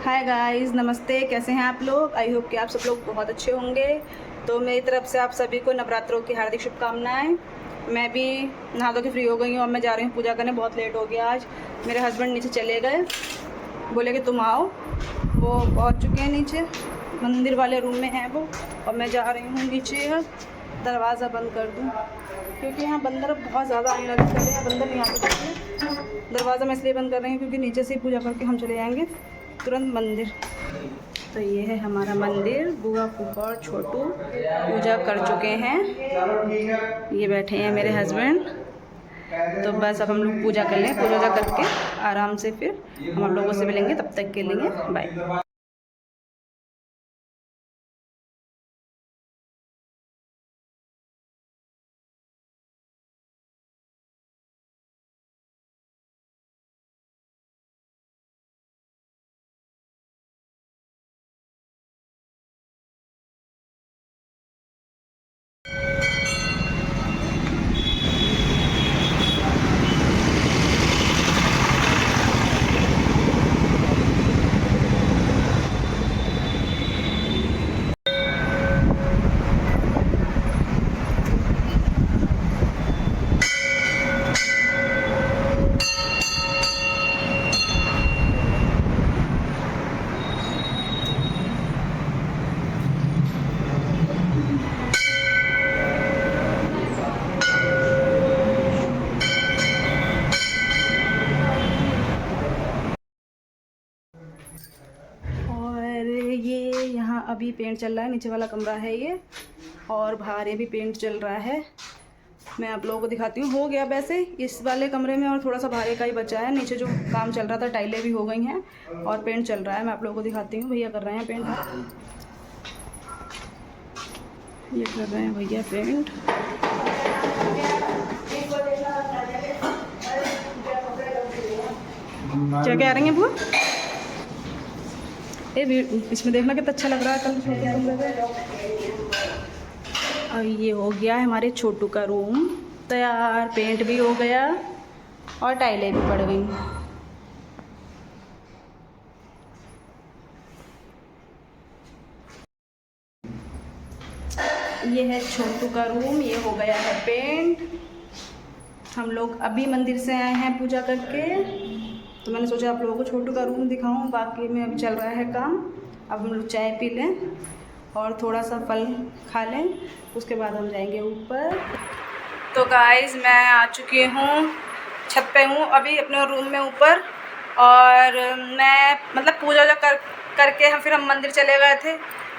Hi guys, नमस्ते। कैसे हैं आप लोग? आई होप कि आप सब लोग बहुत अच्छे होंगे। तो मेरी तरफ से आप सभी को नवरात्रों की हार्दिक शुभकामनाएं। मैं भी नहा धो के फ्री हो गई हूँ। अब मैं जा रही हूँ पूजा करने। बहुत लेट हो गया आज। मेरे हस्बैंड नीचे चले गए, बोले कि तुम आओ। वो पहुँच चुके हैं नीचे, मंदिर वाले रूम में हैं वो। और मैं जा रही हूँ नीचे। अब दरवाज़ा बंद कर दूँ क्योंकि यहाँ बंदर बहुत ज़्यादा आने लगे। पहले यहाँ बंदर नहीं आते थे। दरवाज़ा मैं इसलिए बंद कर रही हूँ क्योंकि नीचे से ही पूजा करके हम चले जाएंगे तुरंत मंदिर। तो ये है हमारा मंदिर। बुआ, फूफा और छोटू पूजा कर चुके हैं। ये बैठे हैं मेरे हस्बैंड। तो बस अब हम लोग पूजा कर लें। पूजा करके आराम से फिर हम आप लोगों से मिलेंगे। तब तक के लिए बाय। और ये यहाँ अभी पेंट चल रहा है। नीचे वाला कमरा है ये, और बाहर ये भी पेंट चल रहा है। मैं आप लोगों को दिखाती हूँ। हो गया वैसे इस वाले कमरे में, और थोड़ा सा बाहर का ही बचा है। नीचे जो काम चल रहा था, टाइलें भी हो गई हैं और पेंट चल रहा है। मैं आप लोगों को दिखाती हूँ। भैया कर रहे हैं पेंट। ये कर रहे हैं भैया पेंट। क्या कह रही हैं बुआ? इसमें देखना कितना अच्छा लग रहा है कल। और ये हो गया है हमारे छोटू का रूम तैयार। पेंट भी हो गया और टाइलें भी पड़ गई। ये है छोटू का रूम। ये हो गया है पेंट। हम लोग अभी मंदिर से आए हैं पूजा करके, तो मैंने सोचा आप लोगों को छोटू का रूम दिखाऊं। बाकी में अभी चल रहा है काम। अब हम लोग चाय पी लें और थोड़ा सा फल खा लें, उसके बाद हम जाएंगे ऊपर। तो गाइस, मैं आ चुकी हूँ, छत पे हूँ अभी अपने रूम में ऊपर। और मैं मतलब पूजा करके हम मंदिर चले गए थे।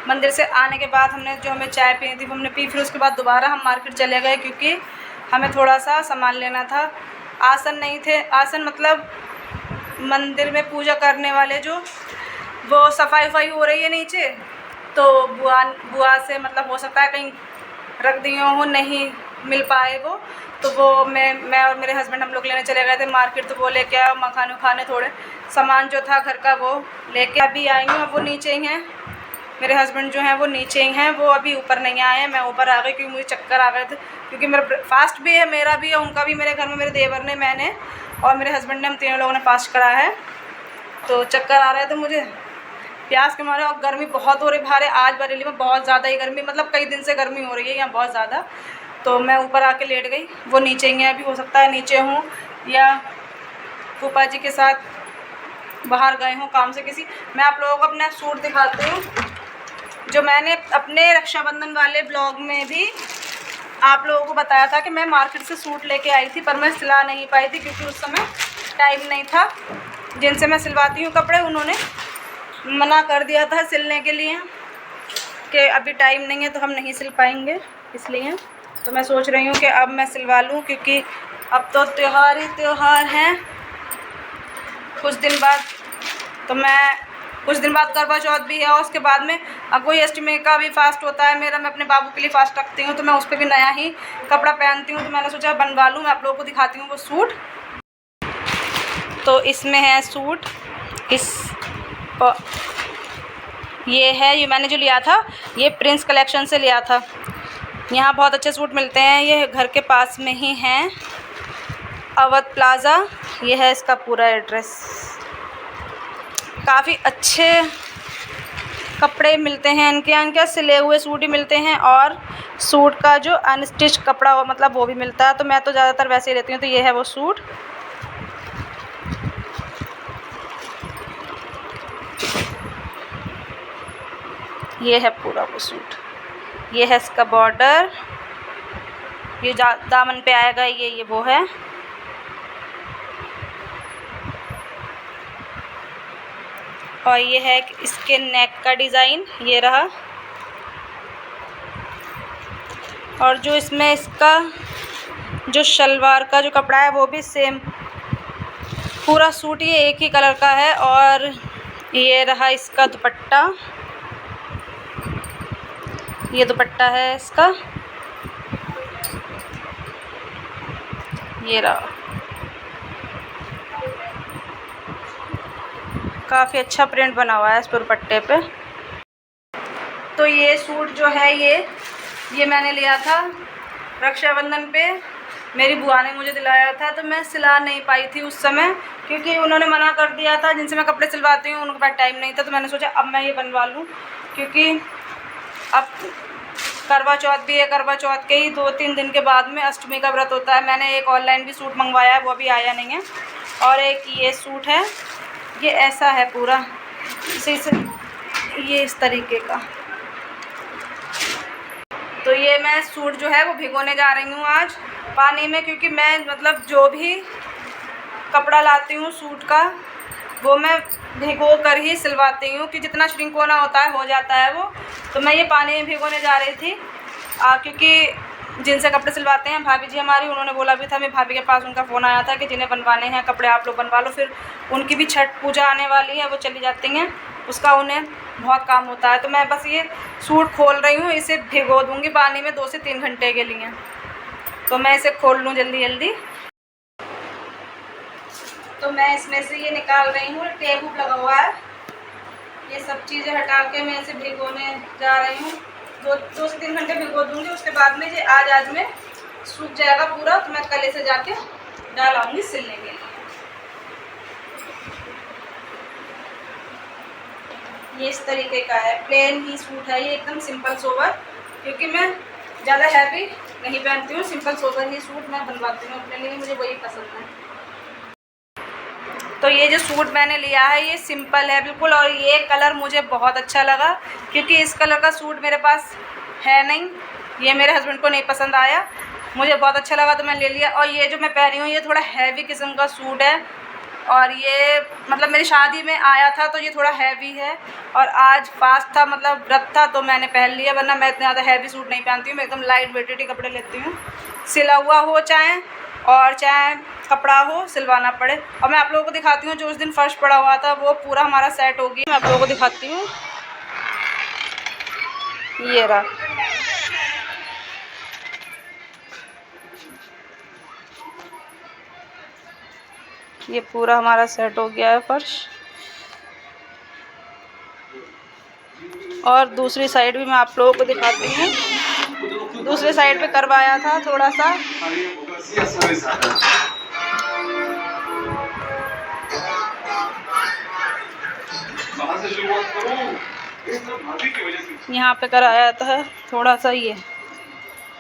मंदिर से आने के बाद हमने जो हमें चाय पीनी थी वो हमने पी। फिर उसके बाद दोबारा हम मार्केट चले गए क्योंकि हमें थोड़ा सा सामान लेना था। आसन नहीं थे। आसन मतलब मंदिर में पूजा करने वाले जो वो सफाई हो रही है नीचे, तो बुआ से मतलब हो सकता है कहीं रख दिए हो, नहीं मिल पाए वो। तो वो मैं और मेरे हस्बैंड हम लोग लेने चले गए थे मार्केट। तो वो लेके आए मखाने उखाने, थोड़े सामान जो था घर का वो लेके अभी आई हूँ। अब वो नीचे ही हैं। मेरे हस्बैंड जो हैं वो नीचे ही हैं, वो अभी ऊपर नहीं आए हैं। मैं ऊपर आ गई क्योंकि मुझे चक्कर आ गए थे। क्योंकि मेरा फास्ट भी है, मेरा भी है, उनका भी। मेरे घर में मेरे देवर ने, मैंने और मेरे हस्बैंड ने, हम तीनों लोगों ने फास्ट करा है। तो चक्कर आ रहे थे मुझे प्यास के मारे। और गर्मी बहुत हो रही बाहर। आज बरेली में बहुत ज़्यादा ही गर्मी, मतलब कई दिन से गर्मी हो रही है यहाँ बहुत ज़्यादा। तो मैं ऊपर आके लेट गई। वो नीचे ही हैं अभी। हो सकता है नीचे हूँ या फूफा जी के साथ बाहर गए हों काम से किसी। मैं आप लोगों को अपना सूट दिखाती हूँ, जो मैंने अपने रक्षाबंधन वाले ब्लॉग में भी आप लोगों को बताया था कि मैं मार्केट से सूट लेके आई थी, पर मैं सिला नहीं पाई थी क्योंकि उस समय टाइम नहीं था। जिनसे मैं सिलवाती हूँ कपड़े, उन्होंने मना कर दिया था सिलने के लिए कि अभी टाइम नहीं है तो हम नहीं सिल पाएंगे। इसलिए तो मैं सोच रही हूँ कि अब मैं सिलवा लूँ, क्योंकि अब तो त्यौहार ही त्यौहार हैं कुछ दिन बाद। तो मैं कुछ दिन बाद करवा चौथ भी है, और उसके बाद में अगोई अष्टमी का भी फास्ट होता है मेरा। मैं अपने बाबू के लिए फास्ट रखती हूँ, तो मैं उस पर भी नया ही कपड़ा पहनती हूँ। तो मैंने सोचा बनवा लूँ। मैं आप लोगों को दिखाती हूँ वो सूट। तो इसमें है सूट। ये मैंने जो लिया था, ये प्रिंस कलेक्शन से लिया था। यहाँ बहुत अच्छे सूट मिलते हैं। ये घर के पास में ही हैं, अवध प्लाज़ा। ये है इसका पूरा एड्रेस। काफ़ी अच्छे कपड़े मिलते हैं इनके यहाँ, इनके सिले हुए सूट ही मिलते हैं और सूट का जो अनस्टिच कपड़ा हो मतलब वो भी मिलता है। तो मैं तो ज़्यादातर वैसे ही लेती हूँ। तो ये है वो सूट। ये है पूरा वो सूट। ये है इसका बॉर्डर, ये दामन पे आएगा, ये वो है। और ये है इसके नेक का डिज़ाइन, ये रहा। और जो इसमें इसका जो शलवार का जो कपड़ा है वो भी सेम, पूरा सूट ये एक ही कलर का है। और ये रहा इसका दुपट्टा, ये दुपट्टा है इसका, ये रहा। काफ़ी अच्छा प्रिंट बना हुआ है इस पर दुपट्टे पे। तो ये सूट जो है ये मैंने लिया था रक्षाबंधन पे, मेरी बुआ ने मुझे दिलाया था। तो मैं सिला नहीं पाई थी उस समय क्योंकि उन्होंने मना कर दिया था। जिनसे मैं कपड़े सिलवाती हूँ उनके पास टाइम नहीं था। तो मैंने सोचा अब मैं ये बनवा लूँ, क्योंकि अब करवा चौथ भी है। करवा चौथ के ही 2-3 दिन के बाद में अष्टमी का व्रत होता है। मैंने एक ऑनलाइन भी सूट मंगवाया है, वो भी आया नहीं है। और एक ये सूट है, ये ऐसा है पूरा, ये इस तरीके का। तो ये मैं सूट जो है वो भिगोने जा रही हूँ आज पानी में, क्योंकि मैं मतलब जो भी कपड़ा लाती हूँ सूट का वो मैं भिगो कर ही सिलवाती हूँ कि जितना श्रिंक होना होता है हो जाता है वो। तो मैं ये पानी में भिगोने जा रही थी क्योंकि जिनसे कपड़े सिलवाते हैं भाभी जी हमारी, उन्होंने बोला भी था। मेरी भाभी के पास उनका फ़ोन आया था कि जिन्हें बनवाने हैं कपड़े आप लोग बनवा लो। फिर उनकी भी छठ पूजा आने वाली है, वो चली जाती हैं, उसका उन्हें बहुत काम होता है। तो मैं बस ये सूट खोल रही हूँ, इसे भिगो दूँगी पानी में 2 से 3 घंटे के लिए। तो मैं इसे खोल लूँ जल्दी जल्दी। तो मैं इसमें से ये निकाल रही हूँ, टेप लगा हुआ है, ये सब चीज़ें हटा के मैं इसे भिगोने जा रही हूँ। 2 से 3 घंटे भिगो दूँगी। उसके बाद में ये आज में सूख जाएगा पूरा। तो मैं कल इसे जाके डाल आऊँगी सिलने के लिए। ये इस तरीके का है, प्लेन ही सूट है ये, एकदम सिंपल सोबर, क्योंकि मैं ज़्यादा हैवी नहीं पहनती हूँ। सिंपल सोबर ही सूट मैं बनवाती हूँ अपने लिए, मुझे वही पसंद है। तो ये जो सूट मैंने लिया है ये सिंपल है बिल्कुल, और ये कलर मुझे बहुत अच्छा लगा क्योंकि इस कलर का सूट मेरे पास है नहीं। ये मेरे हस्बैंड को नहीं पसंद आया, मुझे बहुत अच्छा लगा तो मैं ले लिया। और ये जो मैं पहनी हूँ ये थोड़ा हैवी किस्म का सूट है, और ये मतलब मेरी शादी में आया था तो ये थोड़ा हैवी है। और आज फास्ट था, मतलब व्रत था, तो मैंने पहन लिया, वरना मैं इतना ज़्यादा हैवी सूट नहीं पहनती हूँ। मैं एकदम लाइट वेटेड ही कपड़े लेती हूँ, सिला हुआ हो चाहे कपड़ा हो, सिलवाना पड़े। और मैं आप लोगों को दिखाती हूँ जो उस दिन फर्श पड़ा हुआ था वो पूरा हमारा सेट हो गया। मैं आप लोगों को दिखाती हूँ, ये रहा। ये पूरा हमारा सेट हो गया है फर्श। और दूसरी साइड भी मैं आप लोगों को दिखाती हूँ। दूसरे साइड पे करवाया था थोड़ा सा। यहाँ पे कराया था थोड़ा सा, ये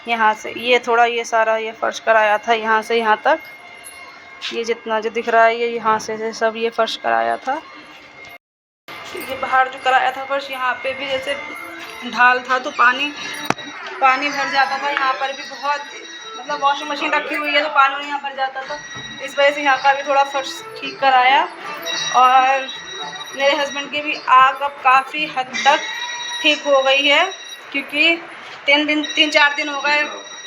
यहाँ से ये थोड़ा ये सारा ये फर्श कराया था, यहाँ से यहाँ तक ये जितना जो दिख रहा है ये यहाँ से सब ये फर्श कराया था। ये बाहर जो कराया था फर्श, यहाँ पे भी जैसे ढाल था तो पानी भर जाता था। यहाँ पर भी बहुत मतलब वॉशिंग मशीन रखी हुई है तो पानी यहाँ भर जाता था, इस वजह से यहाँ का भी थोड़ा फर्श ठीक कराया। और मेरे हस्बैंड की भी आँख अब काफ़ी हद तक ठीक हो गई है, क्योंकि 3-4 दिन हो गए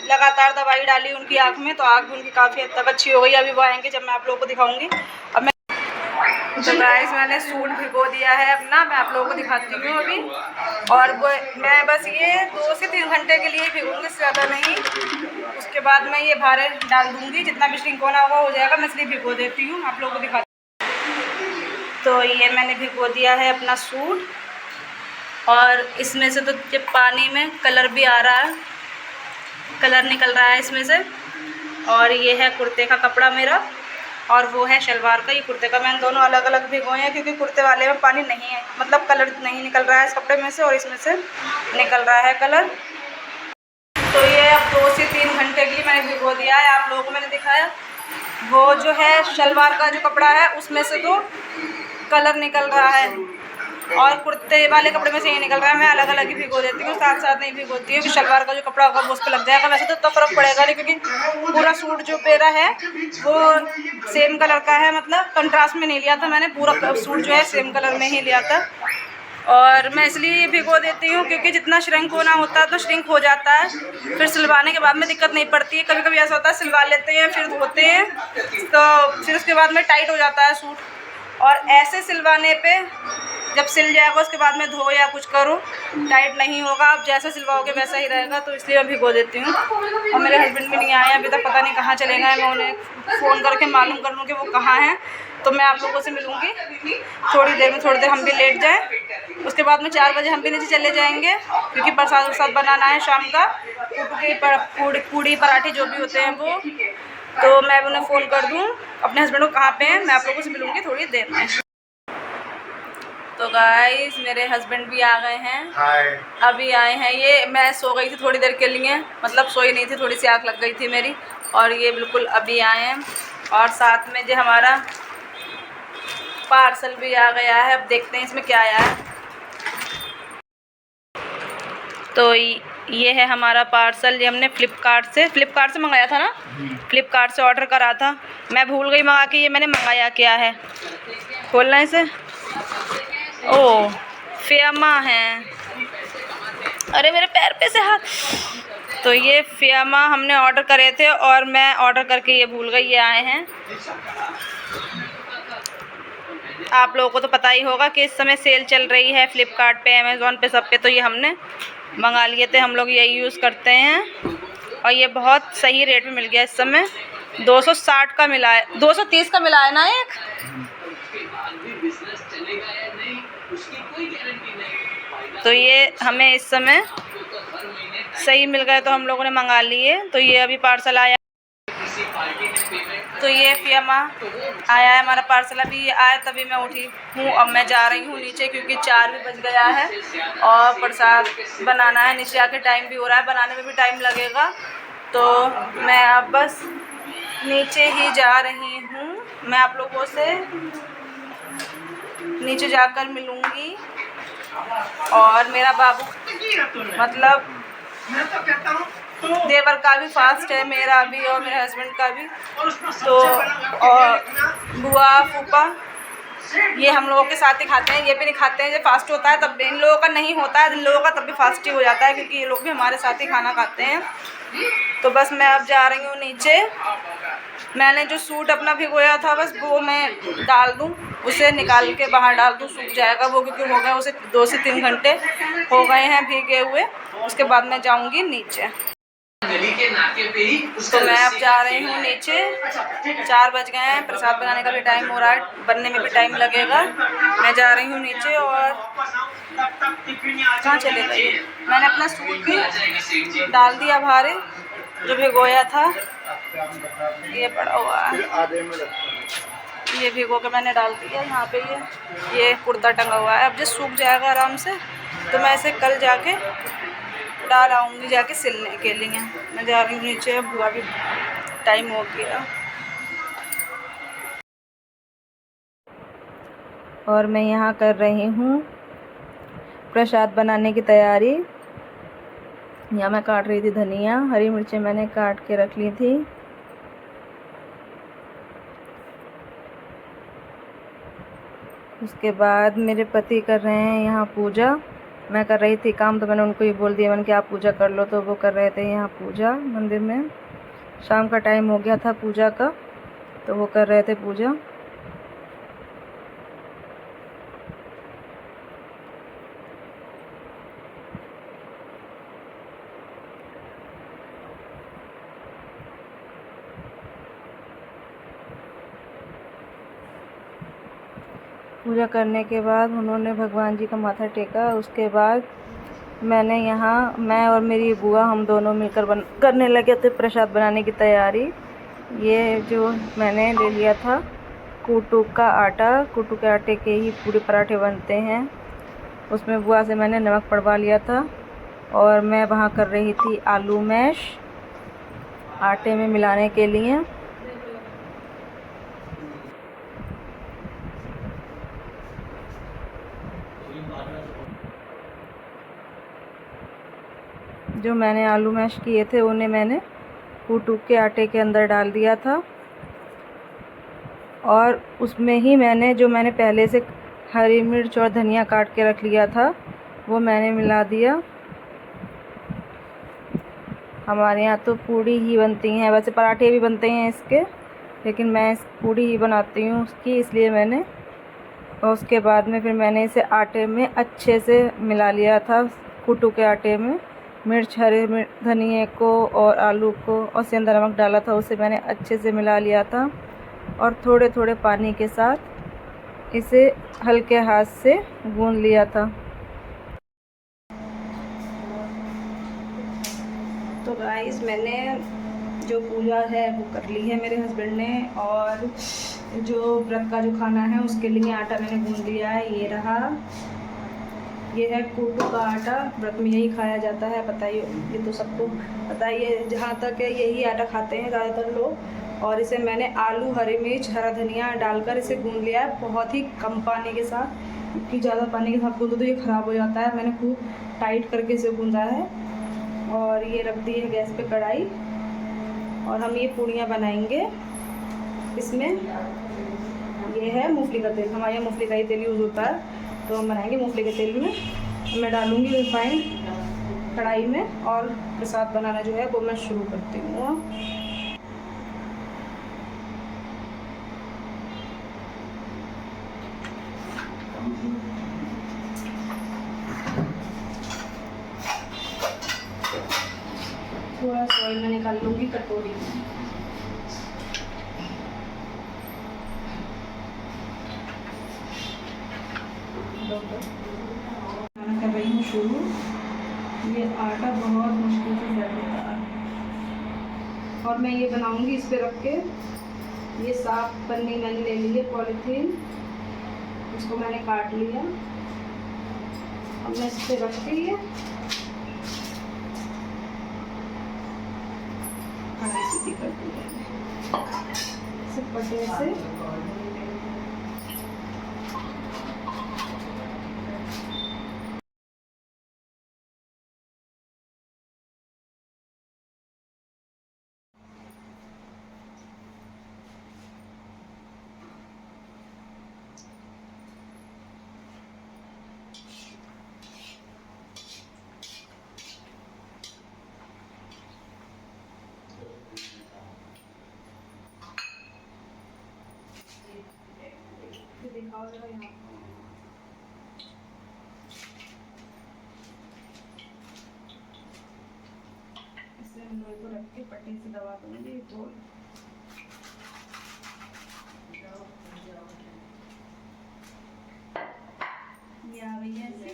लगातार दवाई डाली उनकी आँख में, तो आँख भी उनकी काफ़ी हद तक अच्छी हो गई। अभी वो आएंगे जब मैं आप लोगों को दिखाऊंगी। अब मैं तो गाइस मैंने सूट भिगो दिया है अपना, मैं आप लोगों को दिखाती हूँ अभी। और वो मैं बस ये 2 से 3 घंटे के लिए भिगोऊंगी, ज़्यादा नहीं। उसके बाद मैं ये बाहर डाल दूँगी, जितना भी श्रिंक होना होगा हो जाएगा। मैं इसलिए भिगो देती हूँ, आप लोगों को दिखाती हूँ। तो ये मैंने भिगो दिया है अपना सूट, और इसमें से तो जब पानी में कलर भी आ रहा है, कलर निकल रहा है इसमें से। और ये है कुर्ते का कपड़ा मेरा, और वो है शलवार का, ये कुर्ते का। मैंने दोनों अलग अलग भिगोए हैं क्योंकि कुर्ते वाले में पानी नहीं है, मतलब कलर नहीं निकल रहा है इस कपड़े में से और इसमें से निकल रहा है कलर। तो ये अब 2 से 3 घंटे के लिए मैंने भिगो दिया है। आप लोगों को मैंने दिखाया वो जो है शलवार का जो कपड़ा है उसमें से तो कलर निकल रहा है और कुर्ते वाले कपड़े में से ये निकल रहा है। मैं अलग अलग ही भिगो देती हूँ, साथ साथ नहीं भिगोती हूँ कि शलवार का जो कपड़ा होगा वो उस पर लग जाएगा। वैसे तो फ़र्क पड़ेगा नहीं क्योंकि पूरा सूट जो मेरा है वो सेम कलर का है, मतलब कंट्रास्ट में नहीं लिया था मैंने, पूरा सूट जो है सेम कलर में ही लिया था। और मैं इसलिए भिगो देती हूँ क्योंकि जितना श्रिंक होना होता है तो श्रिंक हो जाता है, फिर सिलवाने के बाद में दिक्कत नहीं पड़ती है। कभी कभी ऐसा होता है सिलवा लेते हैं फिर धोते हैं तो फिर उसके बाद में टाइट हो जाता है सूट, और ऐसे सिलवाने पे जब सिल जाएगा उसके बाद में धो या कुछ करो टाइट नहीं होगा, आप जैसा सिलवाओगे वैसा ही रहेगा। तो इसलिए मैं भिगो देती हूँ। और मेरे हस्बैंड भी नहीं आए अभी तक, पता नहीं कहाँ चले गए। मैं उन्हें फ़ोन करके मालूम कर लूँ कि वो कहाँ हैं, तो मैं आप लोगों से मिलूँगी थोड़ी देर में। थोड़ी देर हम भी लेट जाएँ, उसके बाद में 4 बजे हम भी नीचे चले जाएंगे क्योंकि प्रसाद वरसाद बनाना है शाम का, पूड़ी पराठे जो भी होते हैं वो। तो मैं उन्हें फ़ोन कर दूँ अपने हस्बैंड को कहाँ पे हैं, मैं आप लोगों से मिलूँगी थोड़ी देर में। तो गाइस मेरे हस्बैंड भी आ गए हैं, अभी आए हैं। ये मैं सो गई थी थोड़ी देर के लिए, मतलब सोई नहीं थी, थोड़ी सी आँख लग गई थी मेरी, और ये बिल्कुल अभी आए हैं। और साथ में जो हमारा पार्सल भी आ गया है, अब देखते हैं इसमें क्या आया है। तो ये है हमारा पार्सल, ये हमने फ्लिपकार्ट से मंगाया था ना, फ्लिपकार्ट से ऑर्डर करा था। मैं भूल गई मंगा के, ये मैंने मंगाया क्या है, खोलना इसे। ओ फियामा है, अरे मेरे पैर पे से हाथ। तो ये फियामा हमने ऑर्डर करे थे और मैं ऑर्डर करके ये भूल गई, ये आए हैं। आप लोगों को तो पता ही होगा कि इस समय सेल चल रही है फ्लिपकार्ट पे, अमेज़ॉन पे, सब पे। तो ये हमने मंगा लिए थे, हम लोग यही यूज़ करते हैं और ये बहुत सही रेट में मिल गया इस समय। 260 का मिला है, 230 का मिला है ना एक। तो ये हमें इस समय सही मिल गए तो हम लोगों ने मंगा लिए। तो ये अभी पार्सल आया, तो ये फियामा आया है हमारा पार्सल, अभी आया तभी मैं उठी हूँ। अब मैं जा रही हूँ नीचे क्योंकि 4 भी बज गया है और प्रसाद बनाना है। नीचे आके टाइम भी हो रहा है, बनाने में भी टाइम लगेगा। तो मैं अब बस नीचे ही जा रही हूँ, मैं आप लोगों से नीचे जाकर मिलूँगी। और मेरा बाबू, मतलब देवर का भी फास्ट है, मेरा भी और मेरे हस्बैंड का भी। तो और बुआ फूफा ये हम लोगों के साथ ही खाते हैं, ये भी नहीं खाते हैं। जब फास्ट होता है तब भी, इन लोगों का नहीं होता है, इन लोगों का तब भी फास्ट ही हो जाता है क्योंकि ये लोग भी हमारे साथ ही खाना खाते हैं। तो बस मैं अब जा रही हूँ नीचे। मैंने जो सूट अपना भिगोया था बस वो मैं डाल दूँ, उसे निकाल के बाहर डाल दूँ, सूख जाएगा वो, क्योंकि हो गया उसे 2 से 3 घंटे हो गए हैं भीगे हुए। उसके बाद मैं जाऊँगी नीचे। तो मैं अब जा रही हूँ नीचे, 4 बज गए हैं, प्रसाद बनाने का भी टाइम हो रहा है, बनने में भी टाइम लगेगा। मैं जा रही हूँ नीचे। और कहाँ चले गए, मैंने अपना सूट भी डाल दिया बाहर जो भिगोया था, ये पड़ा हुआ है, ये भिगो के मैंने डाल दिया यहाँ पे। ये कुर्ता टंगा हुआ है, अब जो सूख जाएगा आराम से तो मैं इसे कल जाके डाल आऊँगी जाके सिलने के लिए। मैं जा रही हूँ नीचे, अब हुआ भी टाइम हो गया। और मैं यहाँ कर रही हूँ प्रसाद बनाने की तैयारी। यहाँ मैं काट रही थी धनिया, हरी मिर्चें मैंने काट के रख ली थी। उसके बाद मेरे पति कर रहे हैं यहाँ पूजा। मैं कर रही थी काम तो मैंने उनको ही बोल दिया, मैंने कि आप पूजा कर लो। तो वो कर रहे थे यहाँ पूजा मंदिर में, शाम का टाइम हो गया था पूजा का, तो वो कर रहे थे पूजा। पूजा करने के बाद उन्होंने भगवान जी का माथा टेका। उसके बाद मैंने यहाँ, मैं और मेरी बुआ, हम दोनों मिलकर करने लगे थे प्रसाद बनाने की तैयारी। ये जो मैंने ले लिया था कूटू का आटा, कूटू के आटे के ही पूरे पराठे बनते हैं। उसमें बुआ से मैंने नमक पड़वा लिया था और मैं वहाँ कर रही थी आलू मैश आटे में मिलाने के लिए। जो मैंने आलू मैश किए थे उन्हें मैंने कूटू के आटे के अंदर डाल दिया था और उसमें ही मैंने पहले से हरी मिर्च और धनिया काट के रख लिया था वो मैंने मिला दिया। हमारे यहाँ तो पूड़ी ही बनती हैं, वैसे पराठे भी बनते हैं इसके, लेकिन मैं पूड़ी ही बनाती हूँ उसकी, इसलिए मैंने। और उसके बाद में फिर मैंने इसे आटे में अच्छे से मिला लिया था, कूटू के आटे में मिर्च, हरे धनिए को और आलू को और सेंधा नमक डाला था, उसे मैंने अच्छे से मिला लिया था और थोड़े थोड़े पानी के साथ इसे हल्के हाथ से गूंद लिया था। तो गाइस मैंने जो पूजा है वो कर ली है मेरे हस्बैंड ने, और जो व्रत का जो खाना है उसके लिए आटा मैंने गूंद लिया है। ये रहा, ये है कूटू का आटा, व्रत में यही खाया जाता है, पता ही, ये तो सबको पता ही है, जहाँ तक है यही आटा खाते हैं ज़्यादातर लोग। और इसे मैंने आलू, हरी मिर्च, हरा धनिया डालकर इसे गूंद लिया है बहुत ही कम पानी के साथ, क्योंकि ज़्यादा पानी के साथ गूंदो तो ये ख़राब हो जाता है। मैंने खूब टाइट करके इसे गूंदा है और ये रख दी है गैस पे कढ़ाई और हम ये पूड़ियाँ बनाएंगे। इसमें ये है मूंगफली का तेल, हमारे यहाँ मूंगफली का ही तेल यूज़ होता है, तो हम बनाएंगे मूंगफली के तेल में। मैं डालूँगी रिफाइंड कढ़ाई में और प्रसाद बनाना जो है वो मैं शुरू करती हूँ। थोड़ा सा ऑयल मैं निकाल लूँगी कटोरी में। खाना कर रही हूँ शुरू। ये आटा बहुत मुश्किल से सेट होता है और मैं ये बनाऊँगी इस पे रख के। ये साफ पन्नी मैंने ले ली है, पॉलीथीन, इसको मैंने काट लिया। अब मैं इस पे रख के ये कढ़ाई सीधी कर दूँगी सिर्फ पटे से। दिखाओ जरा यहाँ इसे हम लोग को रख के पट्टी से दबा दूंगी तो ये आ गई है ऐसे।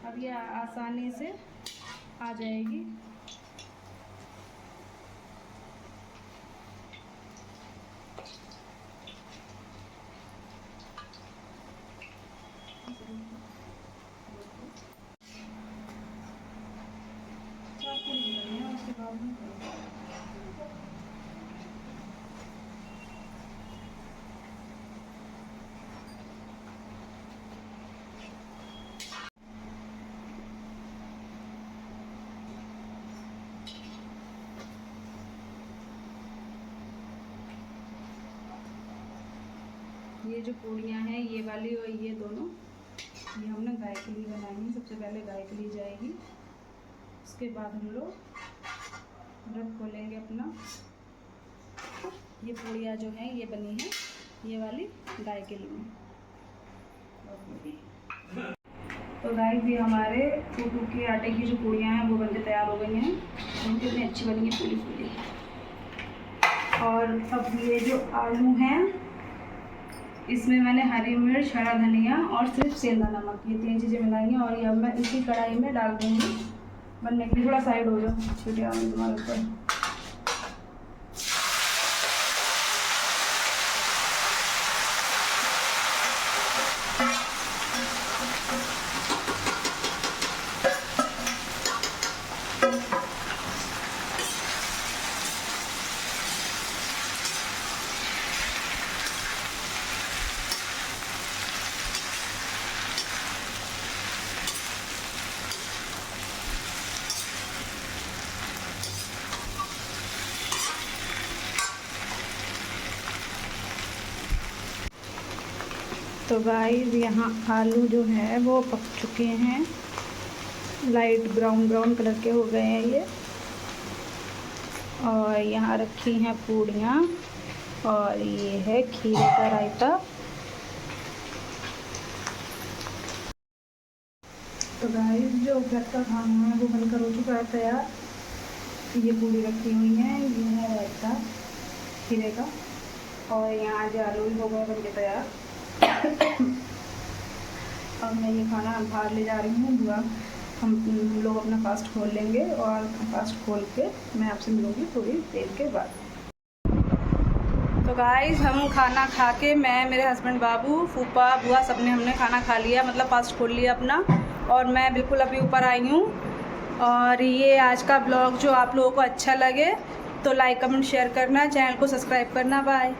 अब ये आसानी से आ जाएगी। ये जो पूड़ियाँ हैं ये वाली और ये दोनों, ये हमने गाय के लिए बनाई है। सबसे पहले गाय के लिए जाएगी, उसके बाद हम लोग व्रत खोलेंगे अपना। ये पूड़ियाँ जो हैं ये बनी है ये वाली गाय के लिए। तो गाय भी हमारे कूटू के आटे की जो पूड़ियाँ हैं वो बनके तैयार हो गई हैं। कितनी अच्छी बनी है, पूरी पूरी। और अब ये जो आलू हैं इसमें मैंने हरी मिर्च, हरा धनिया और सिर्फ सेंधा नमक, ये 3 चीज़ें मिलाई हैं। और ये अब मैं इसी कढ़ाई में डाल दूँगी बनने के लिए। थोड़ा साइड हो जाओ, छुटे आने तुम्हारे ऊपर। तो गाइस यहाँ आलू जो है वो पक चुके हैं, लाइट ब्राउन ब्राउन कलर के हो गए हैं ये। और यहाँ रखी हैं पूड़ियाँ और ये है खीरे का रायता। तो गाइस जो घर का खाना है वो बनकर हो चुका है तैयार। ये पूड़ी रखी हुई है, ये है रायता खीरे का, और यहाँ जो आलू हो गए बन के तैयार। अब मैं ये खाना बाहर ले जा रही हूँ बुआ, हम लोग अपना फास्ट खोल लेंगे और फास्ट खोल के मैं आपसे मिलूँगी थोड़ी देर के बाद। तो गाइस हम खाना खा के, मैं, मेरे हस्बैंड, बाबू, फूफा, बुआ, सबने हमने खाना खा लिया, मतलब फास्ट खोल लिया अपना, और मैं बिल्कुल अभी ऊपर आई हूँ। और ये आज का ब्लॉग जो आप लोगों को अच्छा लगे तो लाइक कमेंट शेयर करना, चैनल को सब्सक्राइब करना। बाय।